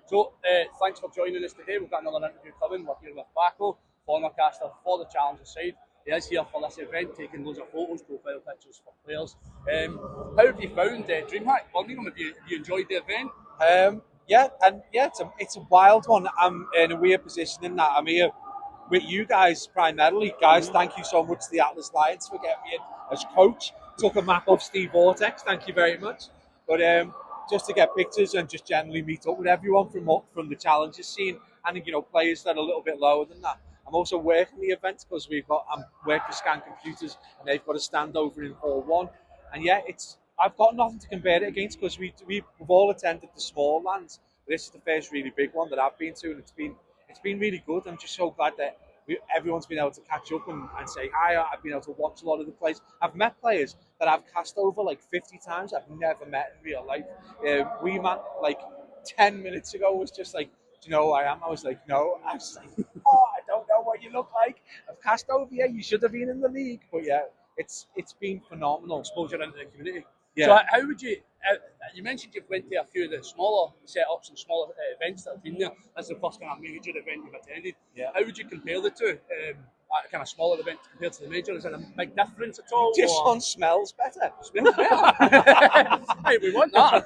So, thanks for joining us today. We've got another interview coming. We're here with Paco, former caster for the Challenger side. He is here for this event, taking loads of photos, profile pictures for players. How have you found DreamHack Birmingham? Have you enjoyed the event? It's a wild one. I'm in a weird position in that I'm here with you guys primarily. Guys, thank you so much to the Atlas Lions for getting me in as coach. Took a map off Steve Vortex, thank you very much. But just to get pictures and just generally meet up with everyone from the challenges scene and players that are a little bit lower than that. I'm also working the event because I'm working for Scan Computers and they've got a stand over in Hall 1. And yeah, I've got nothing to compare it against because we've all attended the small lands. But this is the first really big one that I've been to, and it's been really good. I'm just so glad that everyone's been able to catch up and say hi. I've been able to watch a lot of the plays. I've met players that I've cast over like 50 times. I've never met in real life. We met like 10 minutes ago was just like, do you know who I am? I was like, no. I was like, oh, I don't know what you look like. I've cast over you. You should have been in the league. But yeah, it's been phenomenal. Exposure into the community. Yeah. So, how would you? You mentioned you've went to a few of the smaller setups and smaller events that have been there. That's the first kind of major event you've attended. Yeah. How would you compare the two? A kind of smaller event compared to the major? Is there a big difference at all? This one smells better. Smells better. Hey, we want that.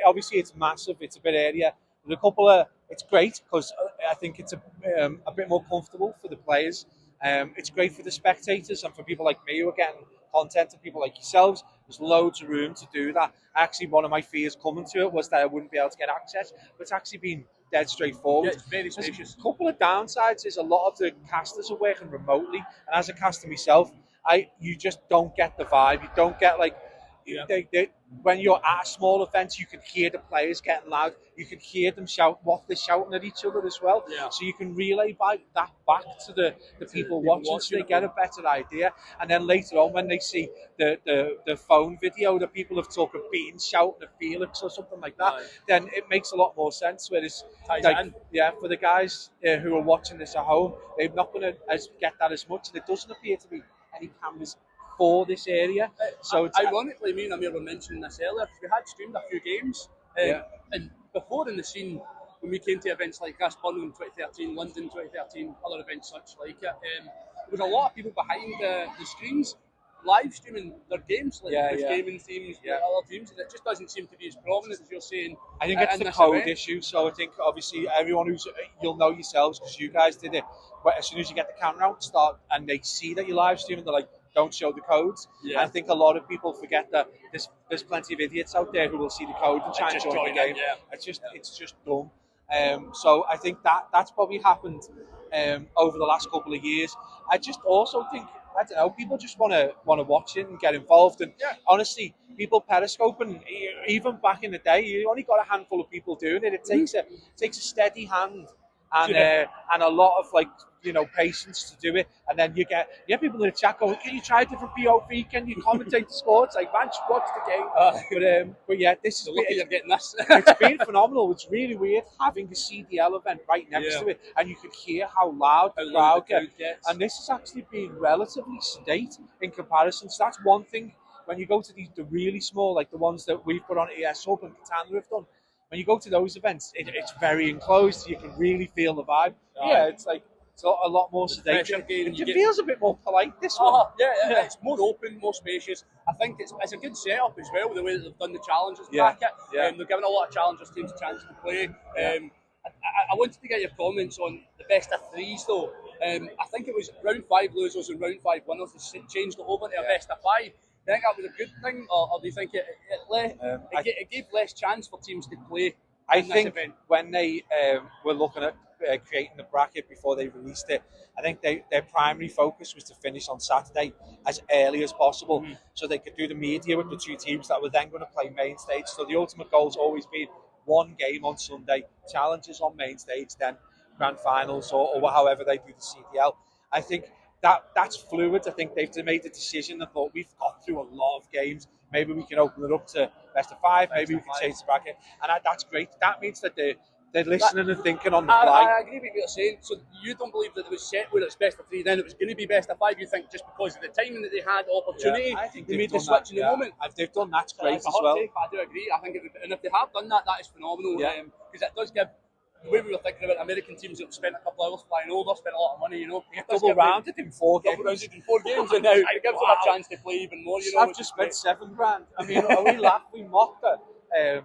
Obviously it's massive. It's a bit area. There's a couple of. It's great because I think it's a bit more comfortable for the players. It's great for the spectators and for people like me who are getting content and people like yourselves. There's loads of room to do that. Actually, one of my fears coming to it was that I wouldn't be able to get access, but it's actually been dead straightforward. Yeah, it's very spacious. There's a couple of downsides is a lot of the casters are working remotely, and as a caster myself, you just don't get the vibe. You don't get like when you're at a small event, you can hear the players getting loud. You can hear them shout what they're shouting at each other as well. Yeah. So you can relay that back to the people watching, so they get a better idea. And then later on, when they see the phone video that people have took of being shouting at Felix or something like that, then it makes a lot more sense. Whereas, for the guys who are watching this at home, they're not going to get that as much, and it doesn't appear to be any cameras for this area. So ironically, me and Amir were mentioning this earlier because we had streamed a few games, and before in the scene when we came to events like this, Birmingham 2013, London 2013, other events such like it, there was a lot of people behind the screens live streaming their games, like gaming teams, other teams, and it just doesn't seem to be as prominent as you're saying. I think it's the code issue. So I think obviously everyone you'll know yourselves because you guys did it. But as soon as you get the camera out, and they see that you're live streaming, they're like, don't show the codes. Yeah. I think a lot of people forget that there's plenty of idiots out there who will see the code and try and join the game. It's just dumb. So I think that's probably happened over the last couple of years. I just also think, I don't know, people just want to watch it and get involved. And honestly, people periscoping, even back in the day, you only got a handful of people doing it. It takes a steady hand and a lot of patience to do it. And then you get people in the chat going, can you try a different POV? Can you commentate the score? It's like, man, just watch the game. But yeah, this is lucky you're getting this. It's been phenomenal. It's really weird having a CDL event right next to it, and you can hear how loud the crowd gets. And this has actually been relatively sedate in comparison. So that's one thing. When you go to the really small, like the ones that we've put on ES Hub and Katana have done, when you go to those events, it's very enclosed. You can really feel the vibe. It's a lot more sedate. It feels a bit more polite, this one. It's more open, more spacious. I think it's a good setup as well, the way that they've done the challenges bracket. They're giving a lot of challengers teams a chance to play. I wanted to get your comments on the best of threes, though. I think it was round 5 losers and round 5 winners. They changed it over to a best of 5. Do you think that was a good thing, or do you think it gave less chance for teams to play? I think when they were looking at creating the bracket before they released it, I think their primary focus was to finish on Saturday as early as possible, so they could do the media with the two teams that were then going to play main stage. So the ultimate goal's always been one game on Sunday, challenges on main stage, then grand finals or however they do the CDL. I think that's fluid. I think they've made the decision and thought, we've got through a lot of games. Maybe we can open it up to best of 5. Maybe we can change the bracket, and that's great. That means that the they're listening and thinking on the fly. I agree with what you're saying. So you don't believe that it was set where it's best of 3, then it was going to be best of 5. You think just because of the timing that they had, opportunity, I think they made the switch in the moment. If they've done that's So great it's a as hot well. take, but I do agree. I think it would, and if they have done that, that is phenomenal. Because it does give. The way we were thinking about American teams that have spent a couple of hours flying over, spent a lot of money, Double rounded in 4 games. Double rounded in 4 games, and now it gives them a chance to play even more. I've just spent £7,000. I mean, we laugh, we mock that.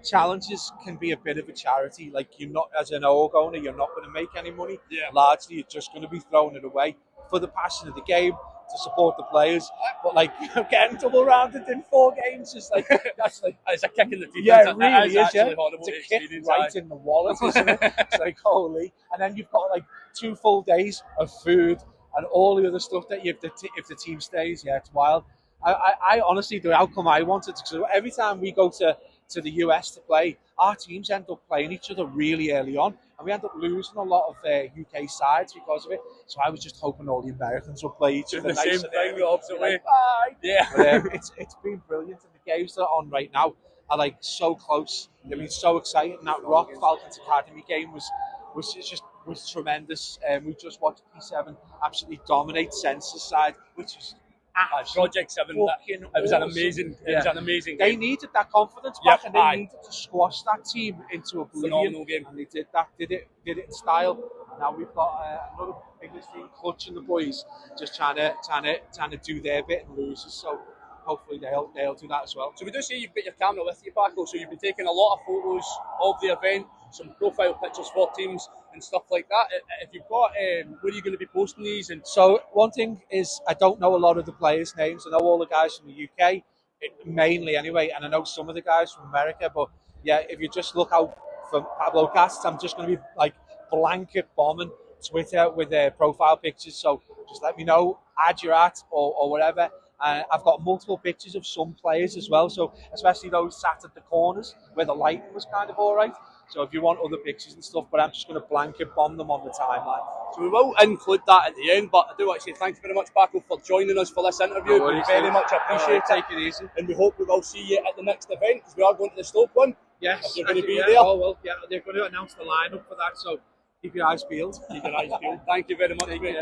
Challenges can be a bit of a charity. Like, you're not, as an org owner, you're not going to make any money. Largely, you're just going to be throwing it away for the passion of the game, to support the players. But like, getting double rounded in 4 games is like, that's like, it's a kick in the teeth. Yeah, it really is. Horrible. It's a kick right in the wallet, isn't it? It's like, holy. And then you've got like 2 full days of food and all the other stuff that if the team stays, it's wild. I honestly, the outcome I wanted, because every time we go to the US to play, our teams end up playing each other really early on, and we end up losing a lot of UK sides because of it. So I was just hoping all the Americans would play each other. The same thing, the opposite way. But, it's been brilliant, and the games that are on right now are like so close. I mean, so exciting. That Rock Falcons Academy game was tremendous. We just watched P7 absolutely dominate Sense's side, which is Project 7. It was an amazing. It was an amazing game. They needed that confidence back, and they needed to squash that team into oblivion. Phenomenal game. And they did that. Did it in style. And now we've got another English team, Clutch and the boys, just trying to do their bit and losers. So hopefully they'll do that as well. So we do see you've got your camera with you, Paco. So you've been taking a lot of photos of the event, some profile pictures for teams and stuff like that. If you've got, where are you going to be posting these? And so one thing is, I don't know a lot of the players' names. I know all the guys from the UK, mainly anyway, and I know some of the guys from America. But yeah, if you just look out for Pablocasts, I'm just going to be like blanket bombing Twitter with their profile pictures. So just let me know, add your at or whatever. I've got multiple pictures of some players as well, so especially those sat at the corners where the lighting was kind of all right. So if you want other pictures and stuff, but I'm just going to blanket bomb them on the timeline. So we will include that at the end, but I do want to say thank you very much, Paco, for joining us for this interview. We very much appreciate it. Take it easy. And we hope we will see you at the next event, because we are going to the Stoke one. Yes. If you're going to be there. Oh, well, yeah, they're going to announce the lineup for that, so keep your eyes peeled. Keep your eyes peeled. Thank you very much, mate.